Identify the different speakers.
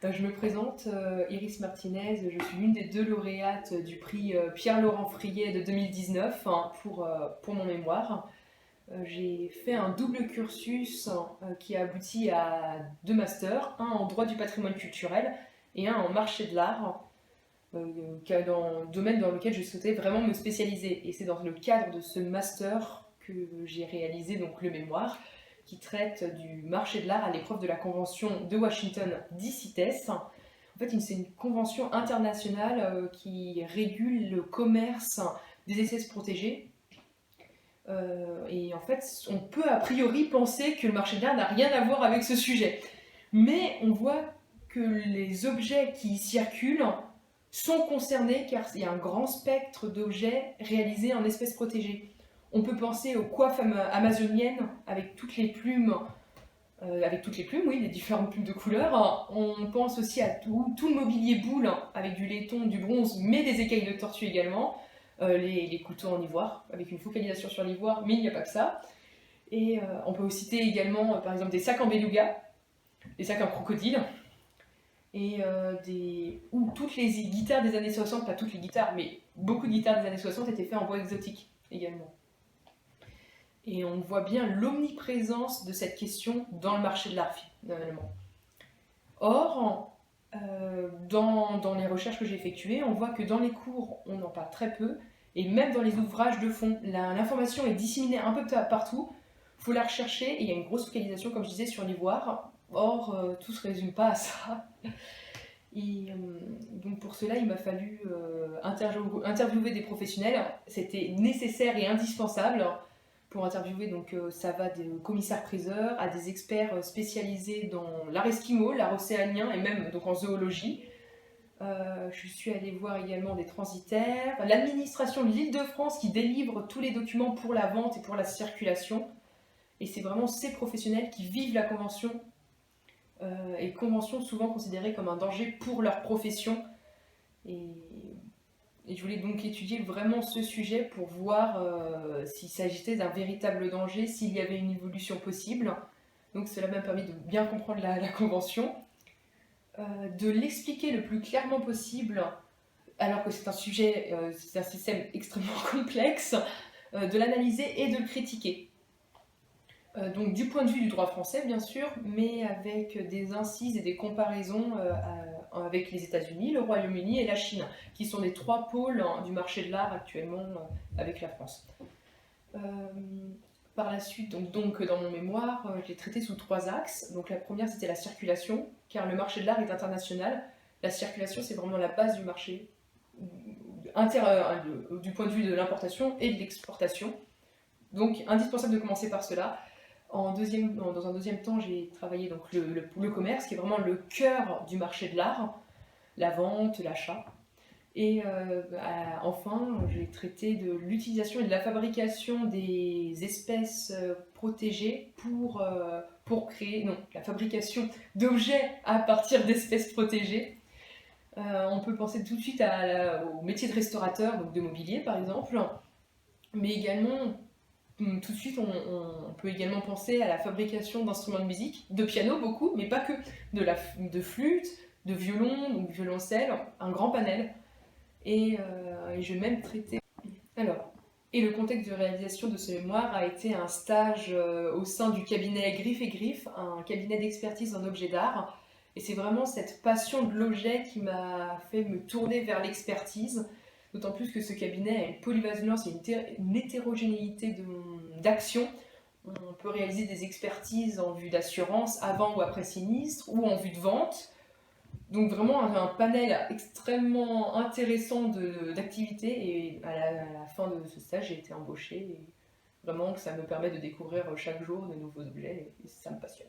Speaker 1: Je me présente, Iris Martinez, je suis l'une des deux lauréates du prix Pierre-Laurent Friet de 2019 hein, pour mon mémoire. J'ai fait un double cursus qui a abouti à deux masters, un en droit du patrimoine culturel et un en marché de l'art, dans le domaine dans lequel je souhaitais vraiment me spécialiser. Et c'est dans le cadre de ce master que j'ai réalisé donc, le mémoire qui traite du marché de l'art à l'épreuve de la Convention de Washington d'ICITES. En fait, c'est une convention internationale qui régule le commerce des espèces protégées. Et en fait, on peut a priori penser que le marché de l'art n'a rien à voir avec ce sujet. Mais on voit que les objets qui y circulent sont concernés car il y a un grand spectre d'objets réalisés en espèces protégées. On peut penser aux coiffes amazoniennes avec toutes les plumes, oui, les différentes plumes de couleurs. On pense aussi à tout le mobilier boule avec du laiton, du bronze, mais des écailles de tortue également. Les couteaux en ivoire, avec une focalisation sur l'ivoire, mais il n'y a pas que ça. Et on peut aussi citer également, par exemple, des sacs en beluga, des sacs en crocodile, et où toutes les guitares des années 60, pas toutes les guitares, mais beaucoup de guitares des années 60 étaient faites en bois exotique également. Et on voit bien l'omniprésence de cette question dans le marché de l'art finalement. Or, dans les recherches que j'ai effectuées, on voit que dans les cours, on en parle très peu, et même dans les ouvrages de fond, l'information est disséminée un peu partout, il faut la rechercher, et il y a une grosse focalisation, comme je disais, sur l'ivoire. Or, tout ne se résume pas à ça. Et donc pour cela, il m'a fallu interviewer des professionnels. C'était nécessaire et indispensable pour interviewer. Donc ça va des commissaires-priseurs à des experts spécialisés dans l'art esquimau, l'art océanien et même donc en zoologie. Je suis allée voir également des transitaires, l'administration de l'Île-de-France qui délivre tous les documents pour la vente et pour la circulation. Et c'est vraiment ces professionnels qui vivent la convention et convention souvent considérée comme un danger pour leur profession. Et, je voulais donc étudier vraiment ce sujet pour voir s'il s'agissait d'un véritable danger, s'il y avait une évolution possible. Donc cela m'a permis de bien comprendre la convention, de l'expliquer le plus clairement possible, alors que c'est un sujet, c'est un système extrêmement complexe, de l'analyser et de le critiquer. Donc du point de vue du droit français bien sûr, mais avec des incises et des comparaisons avec les États-Unis, le Royaume-Uni et la Chine, qui sont les trois pôles du marché de l'art actuellement avec la France. Par la suite, donc dans mon mémoire, je l'ai traité sous trois axes. Donc la première c'était la circulation, car le marché de l'art est international. La circulation c'est vraiment la base du marché, du point de vue de l'importation et de l'exportation. Donc indispensable de commencer par cela. Dans un deuxième temps, j'ai travaillé donc le commerce, qui est vraiment le cœur du marché de l'art, la vente, l'achat. Et enfin, j'ai traité de l'utilisation et de la fabrication des espèces protégées pour créer, non, la fabrication d'objets à partir d'espèces protégées. On peut penser tout de suite au métier de restaurateur, donc de mobilier par exemple, mais également tout de suite, on peut également penser à la fabrication d'instruments de musique, de piano beaucoup, mais pas que, de flûte, de violon, donc violoncelle, un grand panel. Et je vais même traiter. Alors, et le contexte de réalisation de ce mémoire a été un stage au sein du cabinet Griffe et Griffe, un cabinet d'expertise en objets d'art. Et c'est vraiment cette passion de l'objet qui m'a fait me tourner vers l'expertise. D'autant plus que ce cabinet a une polyvalence et une hétérogénéité d'action. On peut réaliser des expertises en vue d'assurance avant ou après sinistre ou en vue de vente. Donc vraiment un panel extrêmement intéressant d'activités et à la fin de ce stage j'ai été embauchée et vraiment que ça me permet de découvrir chaque jour de nouveaux objets et ça me passionne.